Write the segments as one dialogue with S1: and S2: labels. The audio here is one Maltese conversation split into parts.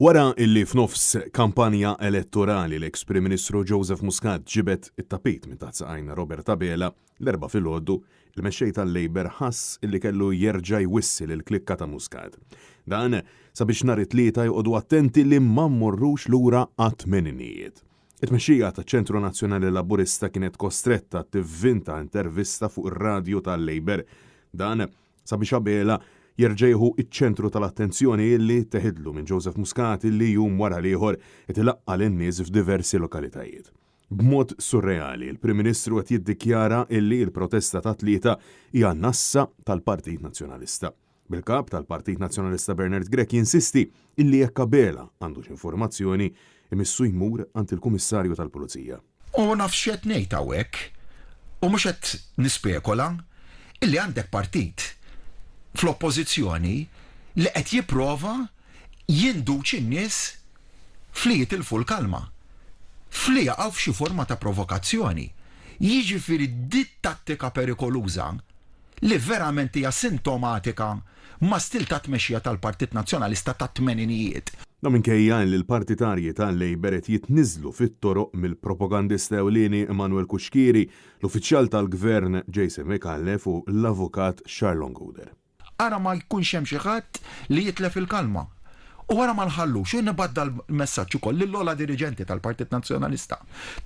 S1: Wara illi f'nofs kampanja elettorali l-eks Prim Ministru Joseph Muscat ġibet it-tapit minn taħt saqajna Robert Abela l-erba' filgħodu, il-mexxej tal-Labor ħass illi kellu jerġa' jwissil il-klikka ta' Muscat. Dan sabiex nhar it-tlieta joqogħdu attenti li ma mmorrux lura għat-tmeninijiet. It-mexxija taċ-Ċentru Nazzjonali Laburista kienet kostretta tivvinta intervista fuq ir-radju tal-Labor. Dan sabiex Abela jerġejħu iċ-ċentru tal-attenzjoni illi teħidlu minn Joseph Muscat illi jum wara l-ieħor qed ilaqqa lin-nies f'diversi lokalitajiet. B'mod surreali, il-Prim Ministru qed jiddikjara illi l-protesta ta' tlieta hija nassa tal-Partit Nazzjonalista. Bil-kap tal-Partit Nazzjonalista Bernard Grech jinsisti illi jekk Abela għandu x'informazzjoni imissu jmur għand il-Kummissarju tal-Pulizija.
S2: U naf x'qed ngħid hawnhekk, u mhux qed nispekola, illi għandek partit fl-oppożizzjoni li qed jipprova jinduċi n-nies fli jitilfu l-kalma. Fli jaqgħu f'xi forma ta' provokazzjoni. Jiġifieri dit tattika perikoluża li verament hija sintomatika ma' stil ta' tmexxija tal-Partit Nazzjonalista tat-tmeninijiet.
S1: Da minkejja li l-partitarji tal-Labor qed jitniżlu fit-toroq mill-propagandista ewlieni Emmanuel Kuxkiri, l-uffiċjal tal-Gvern Jason McAuliffe u l-avukat Charlon Guder.
S2: Ara ma jkunx hemm xi ħadd li jitlef il-kalma. U wara ma nħallux, u nibadda l-messaġġ ukoll lill-ogħla dirigenti tal-Partit Nazzjonalista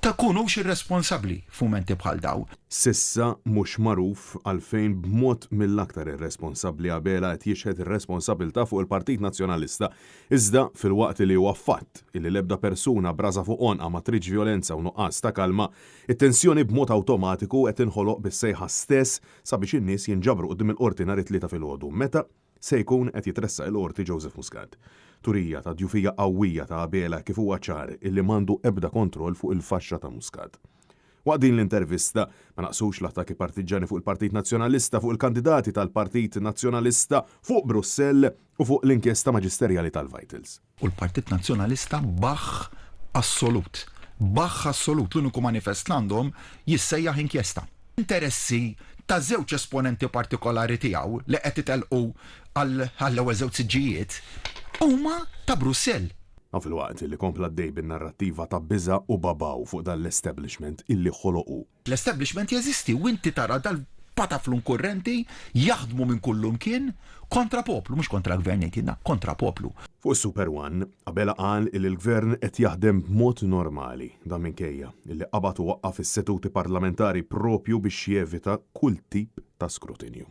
S2: ta' kunux irresponsabbli f'mumenti bħal daw.
S1: Sissa mhux magħruf għalfejn b'mod mill-aktar irresponsabbli Abela qed jixħed ir-responsabbiltà fuq il-Partit Nazzjonalista, iżda fil-waqt li huwa fatt illi l-ebda persuna braża fuq onqa ma tridx violenza u nuqqas ta' kalma, it-tensjoni b'mod awtomatiku qed inħoloq bis-sejħa stess sabiex in-nies jinġabru quddiem il-qorti nhar it-tlieta filgħodu meta se jkun qed jitressa l-qorti Joseph Muscat. Turija ta' djufija qawwija ta' Abela kif huwa ċar illi m'għandu ebda kontroll fuq il-faxxa ta' Muscat. Waqt din l-intervista ma naqsux l-attakki partiġani fuq il-Partit Nazzjonalista, fuq il-kandidati tal-Partit Nazzjonalista, fuq Brussell u fuq l-inkjesta maġisterjali tal-Vitals.
S2: U l-Partit Nazzjonalista baħħ assolut. Baħħ assolut l-uniku manifest għandhom jissejjaħ inkjesta. Interessi ta' żewġ esponenti partikolari tiegħu li qed itelqu għall-ewwel żewġ siġġijiet huma ta' Brussell.
S1: Fil-waqt li kompla d-dej bin-narrattiva ta' biża' u babaw fuq dan l-establishment illi ħoloqu.
S2: L-establishment jeżisti u inti tara dal-pataflun kurrenti jaħdmu minn kullum kien kontra poplu, mhux kontra gvernijiet jiena, kontra poplu.
S1: Fuq Super One, Abela qal li l-gvern qed jaħdem b'mod normali dan minkejja illi qabad waqqaf is-seduti parlamentari propju biex jevita kull tip ta' skrutinju.